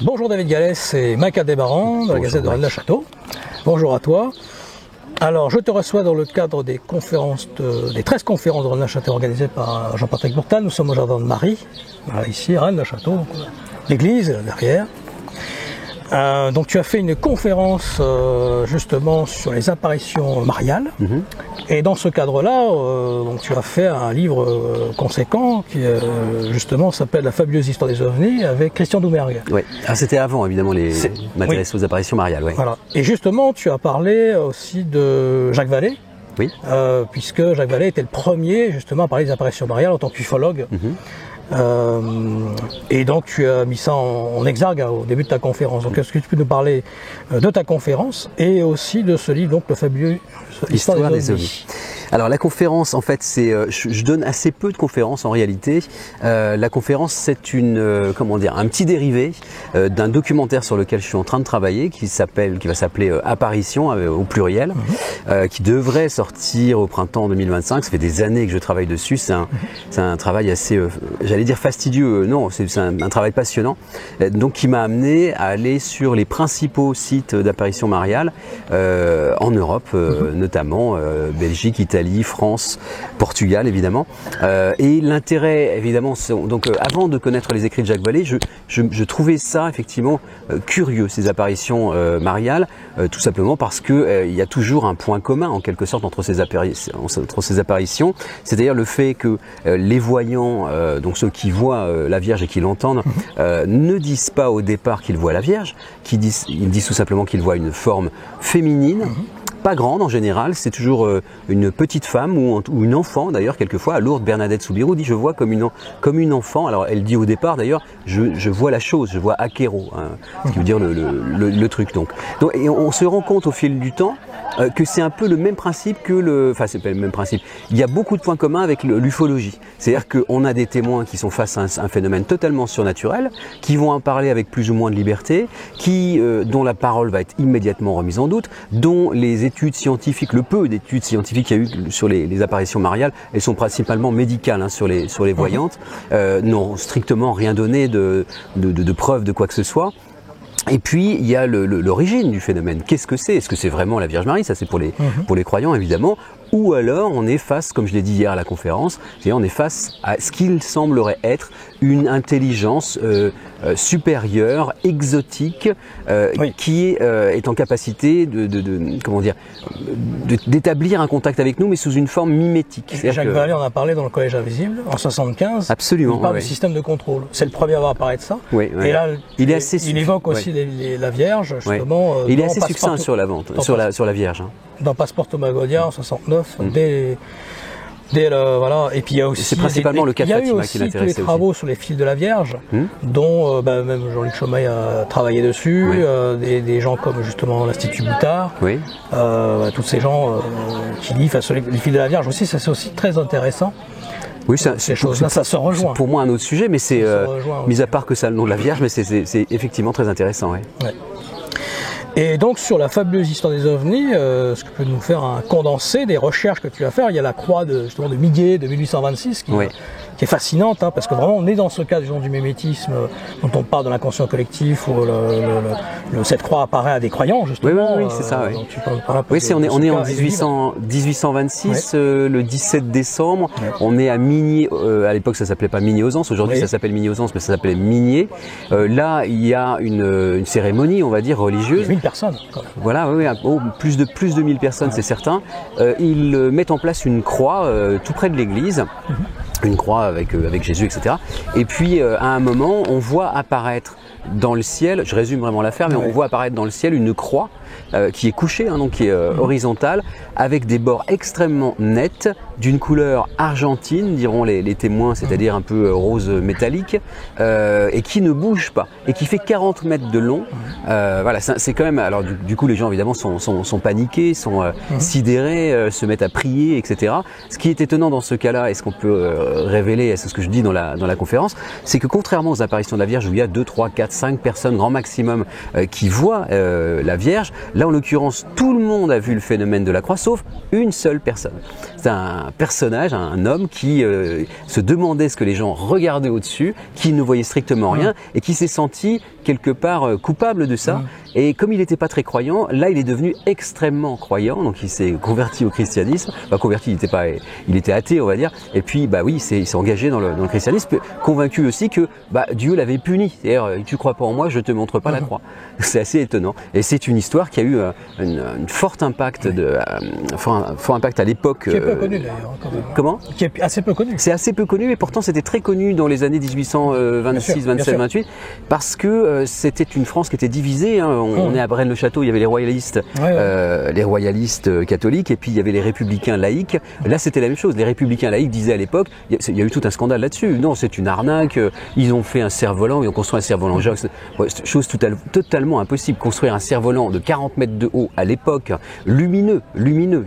Bonjour David Gallès, c'est Mike Aldébaran de la Gazette de Rennes-le-Château. Bonjour à toi. Alors, je te reçois dans le cadre des conférences, des 13 conférences de Rennes-le-Château organisées par Jean-Patrick Bourtal. Nous sommes au Jardin de Marie, voilà, ici à Rennes-le-Château, l'église derrière. Donc tu as fait une conférence justement sur les apparitions mariales. Et dans ce cadre-là, donc tu as fait un livre conséquent qui justement s'appelle La fabuleuse histoire des ovnis avec Christian Doumergue. Oui, c'était avant évidemment m'intéresser aux apparitions mariales. Ouais. Voilà. Et justement, tu as parlé aussi de Jacques Vallée. Oui. Puisque Jacques Vallée était le premier justement à parler des apparitions mariales en tant qu'ufologue. Et donc tu as mis ça en exergue au début de ta conférence. Donc est-ce que tu peux nous parler de ta conférence et aussi de ce livre, donc le fabuleux Histoire des ovnis. Alors la conférence, en fait, c'est, je donne assez peu de conférences en réalité. La conférence, c'est un petit dérivé d'un documentaire sur lequel je suis en train de travailler, qui va s'appeler Apparition au pluriel, qui devrait sortir au printemps 2025. Ça fait des années que je travaille dessus. C'est un travail assez, j'allais dire fastidieux. Non, c'est un travail passionnant. Donc qui m'a amené à aller sur les principaux sites d'apparition mariale en Europe, notamment Belgique, Italie, France, Portugal évidemment. Et l'intérêt évidemment, donc avant de connaître les écrits de Jacques Vallée, je trouvais ça effectivement curieux, ces apparitions mariales, tout simplement parce que il y a toujours un point commun en quelque sorte entre ces apparitions, c'est-à-dire le fait que les voyants, donc ceux qui voient la Vierge et qui l'entendent, ne disent pas au départ qu'ils voient la Vierge, ils disent tout simplement qu'ils voient une forme féminine. Pas grande en général, c'est toujours une petite femme ou une enfant d'ailleurs quelquefois. À Lourdes, Bernadette Soubirous dit je vois comme une enfant. Alors elle dit au départ d'ailleurs je vois la chose, je vois Akero, hein, ce qui veut dire le truc donc. Et on se rend compte au fil du temps que c'est un peu le même principe que enfin c'est pas le même principe. Il y a beaucoup de points communs avec l'ufologie. C'est-à-dire qu'on a des témoins qui sont face à un phénomène totalement surnaturel, qui vont en parler avec plus ou moins de liberté, dont la parole va être immédiatement remise en doute, dont les études scientifiques, le peu d'études scientifiques qu'il y a eu sur les apparitions mariales, elles sont principalement médicales hein, sur les voyantes, n'ont strictement rien donné de preuve de quoi que ce soit. Et puis il y a l'origine du phénomène. Qu'est-ce que c'est? Est-ce que c'est vraiment la Vierge Marie? Ça c'est pour les croyants évidemment. Ou alors on est face, comme je l'ai dit hier à la conférence, on est face à ce qu'il semblerait être une intelligence supérieure, exotique, qui est en capacité d'établir un contact avec nous, mais sous une forme mimétique. Jacques Vallée en a parlé dans le Collège Invisible en 75. Absolument. Il parle du système de contrôle. C'est le premier à avoir parlé de ça. Et là, il évoque aussi la Vierge, justement. Il est assez succinct sur la Vierge. Hein. Dans Passeporto Magodia en 69, voilà. Et puis il y a aussi c'est principalement le cas de Fatima qui l'intéressait. Il y a eu aussi tous les travaux sur les fils de la Vierge, dont même Jean-Luc Chomeil a travaillé dessus, des gens comme justement l'Institut Boutard, tous ces gens qui lisent sur les fils de la Vierge aussi, ça c'est aussi très intéressant. Oui, ces choses-là, ça se rejoint. Pour moi un autre sujet, mais c'est mis à part que ça a le nom de la Vierge, mais c'est effectivement très intéressant. Ouais. Et donc sur la fabuleuse histoire des ovnis, est-ce que tu peux nous faire un condensé des recherches que tu vas faire? Il y a la croix de Miguet de 1826 qui est fascinante, hein, parce que vraiment on est dans ce cas du mémétisme dont on parle de l'inconscient collectif où cette croix apparaît à des croyants justement. Oui, c'est ça. On est en 1826, le 17 décembre. On est à Migné. À l'époque ça s'appelait pas Migné-aux-Anses. Aujourd'hui ça s'appelle Migné-aux-Anses, mais ça s'appelait Migné. Là il y a une cérémonie, on va dire religieuse. 1000 personnes. Voilà, plus de 1000 personnes, c'est certain. Ils mettent en place une croix tout près de l'église. Une croix avec Jésus, etc. Et puis à un moment, on voit apparaître dans le ciel, je résume vraiment l'affaire, mais on voit apparaître dans le ciel une croix qui est couchée, hein, donc qui est horizontale, avec des bords extrêmement nets, d'une couleur argentine, diront les témoins, c'est-à-dire un peu rose métallique, et qui ne bouge pas, et qui fait 40 mètres de long. Voilà, c'est quand même. Alors du coup, les gens évidemment sont paniqués, sont sidérés, se mettent à prier, etc. Ce qui est étonnant dans ce cas-là, et ce qu'on peut révélé, et c'est ce que je dis dans la conférence, c'est que contrairement aux apparitions de la Vierge où il y a 2, 3, 4, 5 personnes grand maximum qui voient la Vierge, là en l'occurrence tout le monde a vu le phénomène de la croix sauf une seule personne. C'est un personnage, un homme qui se demandait ce que les gens regardaient au-dessus, qui ne voyait strictement rien et qui s'est senti quelque part coupable de ça. Et comme il n'était pas très croyant, là il est devenu extrêmement croyant, donc il s'est converti au christianisme, pas converti, il était athée on va dire, et puis bah oui, il s'est engagé dans le christianisme, convaincu aussi que Dieu l'avait puni, c'est-à-dire tu crois pas en moi, je te montre pas la croix. C'est assez étonnant, et c'est une histoire qui a eu un fort impact, fort impact à l'époque. Qui est peu connu d'ailleurs. Comment ? Qui est assez peu connu. C'est assez peu connu, mais pourtant c'était très connu dans les années 1826, 27, 28, parce que c'était une France qui était divisée, hein. On est à Braine-le-Château, il y avait les royalistes, catholiques, et puis il y avait les républicains laïcs. Là, c'était la même chose. Les républicains laïcs disaient à l'époque, il y a eu tout un scandale là-dessus. Non, c'est une arnaque. Ils ont fait un cerf-volant, ils ont construit un cerf-volant. Chose totalement impossible. Construire un cerf-volant de 40 mètres de haut à l'époque, lumineux,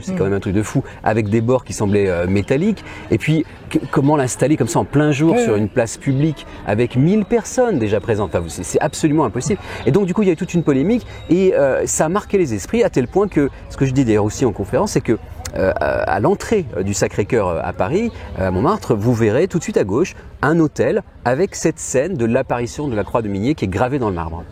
c'est quand même un truc de fou, avec des bords qui semblaient métalliques. Et puis, comment l'installer comme ça en plein jour sur une place publique avec 1000 personnes déjà présentes. Enfin, c'est absolument impossible. Et donc, du coup, il y a eu toute une polémique et ça a marqué les esprits à tel point que, ce que je dis d'ailleurs aussi en conférence, c'est que à l'entrée du Sacré-Cœur à Paris, à Montmartre, vous verrez tout de suite à gauche un autel avec cette scène de l'apparition de la croix de Migné qui est gravée dans le marbre.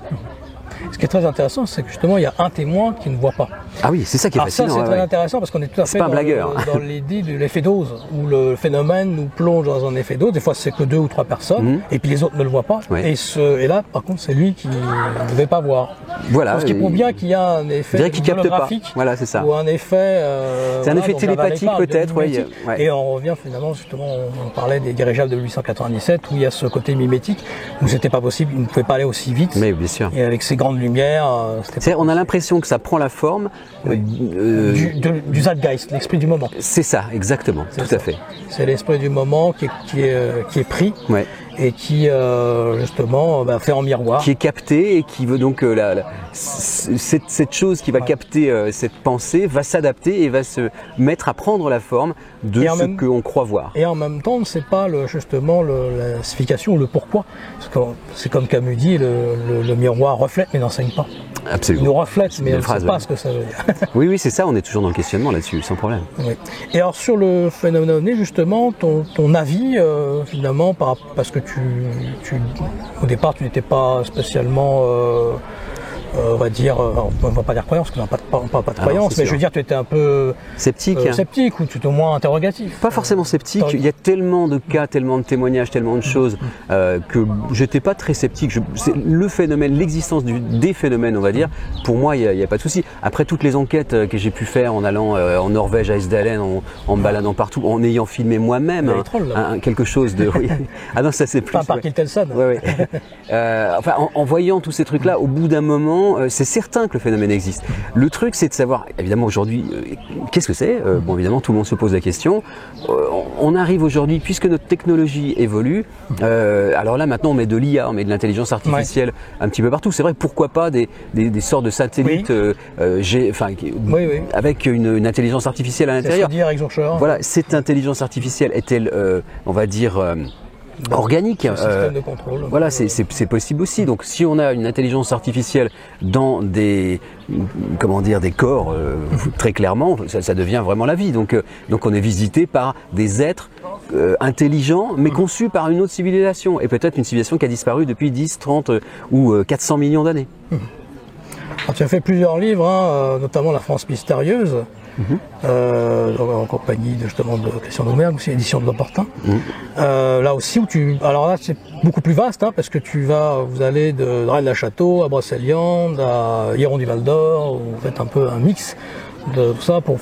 Ce qui est très intéressant, c'est que justement, il y a un témoin qui ne voit pas. Ah oui, c'est ça qui est fascinant. Ça, c'est très intéressant parce qu'on est tout à fait dans l'idée de l'effet dose, où le phénomène nous plonge dans un effet dose. Des fois, c'est que 2 ou 3 personnes, et puis les autres ne le voient pas. Et là, par contre, c'est lui qui ne devait pas voir. Voilà. Ce qui prouve bien qu'il y a un effet holographique, voilà, c'est ça. Ou un effet... c'est un effet télépathique peut-être, Et on revient finalement, justement, on parlait des dirigeables de 1897, où il y a ce côté mimétique, où c'était pas possible, ils ne pouvaient pas aller aussi vite. Mais bien sûr. Et avec ces grandes lumières... on a l'impression que ça prend la forme du zeitgeist, l'esprit du moment. C'est ça, exactement, tout à fait. C'est l'esprit du moment qui est pris et qui justement fait en miroir. Qui est capté et qui veut donc cette chose qui va capter cette pensée va s'adapter et va se mettre à prendre la forme de ce qu'on croit voir. Et en même temps, c'est pas justement la signification ou le pourquoi. C'est comme Camus dit, le miroir reflète mais n'enseigne pas. Absolument. Il nous reflète, mais on ne sait pas ce que ça veut dire. Oui, c'est ça, on est toujours dans le questionnement là-dessus, sans problème. Oui. Et alors sur le phénomène ovni, justement, ton avis, finalement, parce que au départ, tu n'étais pas spécialement... on va dire, on ne va pas dire croyance, parce qu'on n'a pas de croyance, mais je veux dire, tu étais un peu sceptique ou tout au moins interrogatif. Pas forcément sceptique, il y a tellement de cas, tellement de témoignages, tellement de choses que j'étais pas très sceptique. Le phénomène, l'existence des phénomènes, on va dire, pour moi, il n'y a pas de souci. Après toutes les enquêtes que j'ai pu faire en allant en Norvège, à Esdalen, en me baladant partout, en ayant filmé moi-même quelque chose de... Oui. Ah non, ça c'est plus... Pas par Kiltelson. Enfin, en voyant tous ces trucs-là, au bout d'un moment, c'est certain que le phénomène existe. Le truc, c'est de savoir, évidemment, aujourd'hui, qu'est-ce que c'est ? Bon, évidemment, tout le monde se pose la question. On arrive aujourd'hui, puisque notre technologie évolue, alors là, maintenant, on met de l'IA, on met de l'intelligence artificielle un petit peu partout. C'est vrai, pourquoi pas des sortes de satellites avec une intelligence artificielle à l'intérieur. Voilà, cette intelligence artificielle est-elle, on va dire... organique. Système de contrôle. Voilà, c'est possible aussi. Donc, si on a une intelligence artificielle dans des corps, très clairement, ça devient vraiment la vie. Donc on est visité par des êtres intelligents, mais conçus par une autre civilisation. Et peut-être une civilisation qui a disparu depuis 10, 30 ou 400 millions d'années. Alors, tu as fait plusieurs livres, notamment La France mystérieuse. En compagnie justement de Christian Doumergue, aussi édition de l'Opportun. Là aussi alors là c'est beaucoup plus vaste, parce que vous allez de Rennes-la-Château à Brocéliande, à Hieron du Val d'Or, vous faites un peu un mix de tout ça pour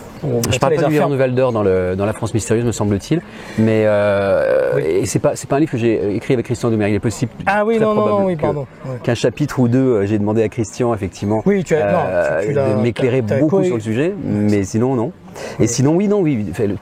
je parle pas du Hieron du Val d'Or dans la France mystérieuse, me semble-t-il, mais et c'est pas un livre que j'ai écrit avec Christian Doumergue. Il est possible qu'un chapitre ou deux, j'ai demandé à Christian effectivement de m'éclairer beaucoup sur le sujet, mais sinon non. Et sinon oui,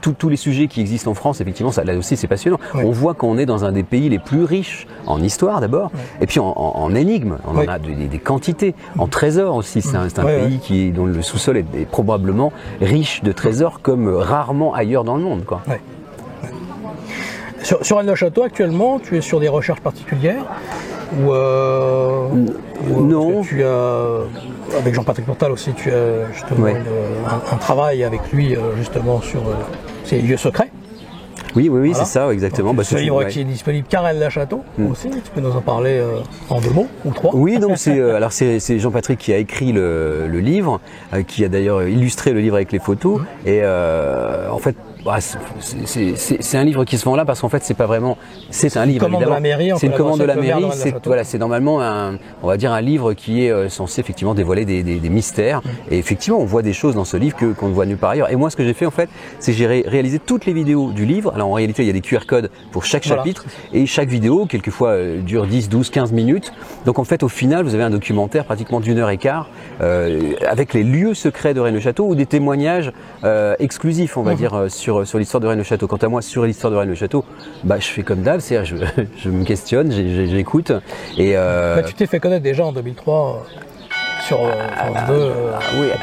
tous les sujets qui existent en France, effectivement, là aussi c'est passionnant. On voit qu'on est dans un des pays les plus riches en histoire d'abord, et puis en énigmes, on en a des quantités, en trésors aussi. C'est un pays dont le sous-sol est probablement riche de trésors comme rarement ailleurs dans le monde, quoi. Sur Rennes-le-Château, actuellement, tu es sur des recherches particulières ou non. Tu as, avec Jean-Patrick Bourtal aussi, tu as justement un travail avec lui justement sur ces lieux secrets. Oui, voilà. C'est ça, exactement. Ce livre qui est disponible qu'à Rennes-le-Château aussi, tu peux nous en parler en 2 mots ou 3. Oui, donc c'est Jean-Patrick qui a écrit le livre, qui a d'ailleurs illustré le livre avec les photos, et en fait, c'est un livre qui se vend là parce qu'en fait c'est pas vraiment, c'est un livre évidemment, c'est une commande de la mairie, c'est normalement on va dire un livre qui est censé effectivement dévoiler des mystères, et effectivement on voit des choses dans ce livre qu'on ne voit nulle part ailleurs. Et moi ce que j'ai fait en fait, c'est que j'ai réalisé toutes les vidéos du livre. Alors en réalité il y a des QR codes pour chaque chapitre, et chaque vidéo quelquefois dure 10, 12, 15 minutes. Donc en fait au final vous avez un documentaire pratiquement d'1h15 avec les lieux secrets de Rennes-le-Château, ou des témoignages exclusifs on va dire sur l'histoire de Rennes-le-Château. Quant à moi, sur l'histoire de Rennes-le-Château, je fais comme d'hab, c'est-à-dire je me questionne, j'écoute. Et tu t'es fait connaître déjà en 2003 sur France 2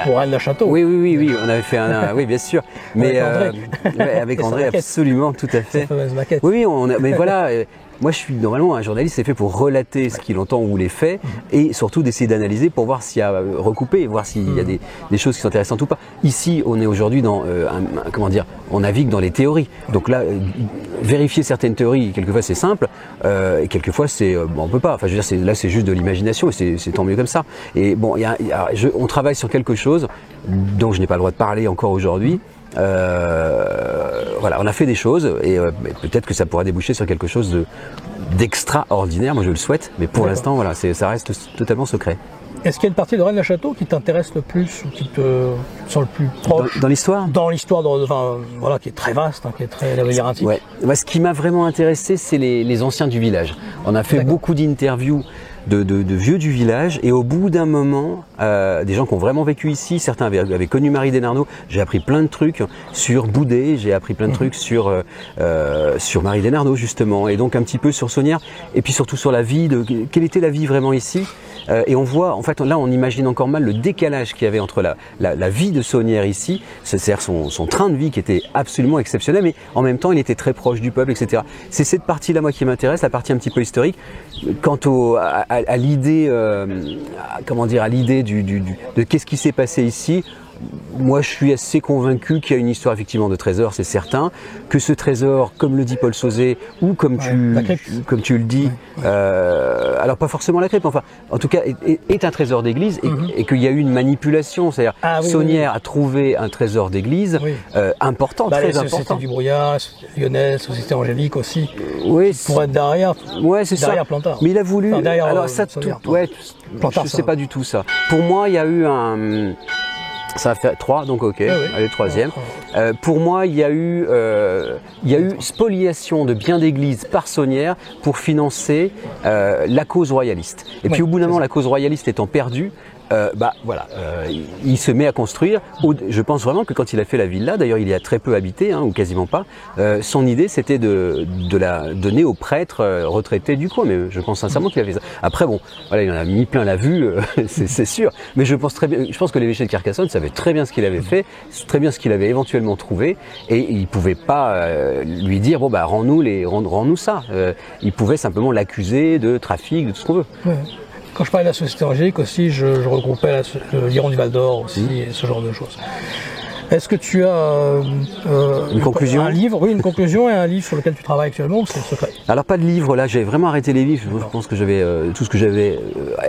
pour Rennes-le-Château. Oui, on avait fait oui, bien sûr. Mais avec André, absolument, tout à fait. Cette fameuse maquette. Oui, mais voilà. Moi, je suis normalement un journaliste, c'est fait pour relater ce qu'il entend ou les faits, et surtout d'essayer d'analyser pour voir s'il y a recoupé, voir s'il y a des choses qui sont intéressantes ou pas. Ici, on est aujourd'hui dans comment dire, on navigue dans les théories. Donc là, vérifier certaines théories, quelquefois c'est simple, et quelquefois c'est on peut pas. Enfin, je veux dire, là c'est juste de l'imagination, et c'est tant mieux comme ça. Et bon, on travaille sur quelque chose dont je n'ai pas le droit de parler encore aujourd'hui. Voilà, on a fait des choses, et peut-être que ça pourra déboucher sur quelque chose d'extraordinaire, moi je le souhaite, mais pour l'instant voilà, ça reste totalement secret. Est-ce qu'il y a une partie de Rennes-le-Château qui t'intéresse le plus, ou qui te semble le plus proche dans l'histoire? Dans l'histoire, voilà, qui est très vaste, qui est très labyrinthique. Ouais. Moi, ce qui m'a vraiment intéressé, c'est les anciens du village. On a fait beaucoup d'interviews de vieux du village, et au bout d'un moment, des gens qui ont vraiment vécu ici, certains avaient connu Marie Desnarnaud. J'ai appris plein de trucs sur Boudet, j'ai appris plein de trucs sur Marie Desnarnaud justement, et donc un petit peu sur Saunière, et puis surtout sur la vie, quelle était la vie vraiment ici. Et on voit, en fait, là on imagine encore mal le décalage qu'il y avait entre la vie de Saunière ici, c'est-à-dire son train de vie qui était absolument exceptionnel, mais en même temps il était très proche du peuple, etc. C'est cette partie-là moi qui m'intéresse, la partie un petit peu historique. Quant à l'idée, comment dire, à l'idée de qu'est-ce qui s'est passé ici. Moi, je suis assez convaincu qu'il y a une histoire effectivement de trésor, c'est certain. Que ce trésor, comme le dit Paul Sauzet, ou comme tu le dis, alors pas forcément la crypte, enfin, en tout cas, est un trésor d'église, et qu'il y a eu une manipulation, c'est-à-dire Saunière a trouvé un trésor d'église important, très important. Société du Brouillard, Lyonnaise, Société Angélique aussi. Oui, pour être derrière. Ouais, c'est derrière ça. Plantard. Mais il a voulu. Enfin, derrière, alors ça, Plantard, je sais pas du tout ça. Pour moi, il y a eu un. Ça va faire 3, donc ok, allez, 3e. Pour moi, il y a eu spoliation de biens d'église par Saunière pour financer la cause royaliste. Et puis au bout d'un moment, la cause royaliste étant perdue, il se met à construire. Je pense vraiment que quand il a fait la villa, d'ailleurs il y a très peu habité, ou quasiment pas, son idée c'était de la donner aux prêtres retraités du coin, mais je pense sincèrement qu'il a fait ça. Après bon, voilà, il en a mis plein la vue, c'est sûr, mais je pense que l'évêché de Carcassonne savait très bien ce qu'il avait fait, très bien ce qu'il avait éventuellement trouvé, et il pouvait pas lui dire bon rends-nous ça. Il pouvait simplement l'accuser de trafic, de tout ce qu'on veut. Ouais. Quand je parlais de la Société Angélique aussi, je regroupais l'Iron du Val d'Or aussi, et ce genre de choses. Est-ce que tu as une conclusion, un livre, une conclusion et un livre sur lequel tu travailles actuellement, ou c'est secret? Alors pas de livre, là j'ai vraiment arrêté les livres. Je pense que j'avais tout ce que j'avais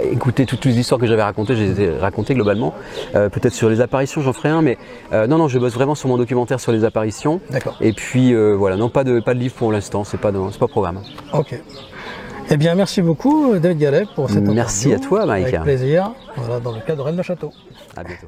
écouté, toutes les histoires que j'avais racontées, je les ai racontées globalement. Peut-être sur les apparitions, j'en ferai un, mais non, je bosse vraiment sur mon documentaire sur les apparitions. D'accord. Et puis voilà, non, pas de livre pour l'instant, c'est pas programme. Ok. Eh bien, merci beaucoup, David Gallet, pour cette interview. Merci à toi, Mike. Avec plaisir. Voilà, dans le cadre de Rennes-le-Château. À bientôt.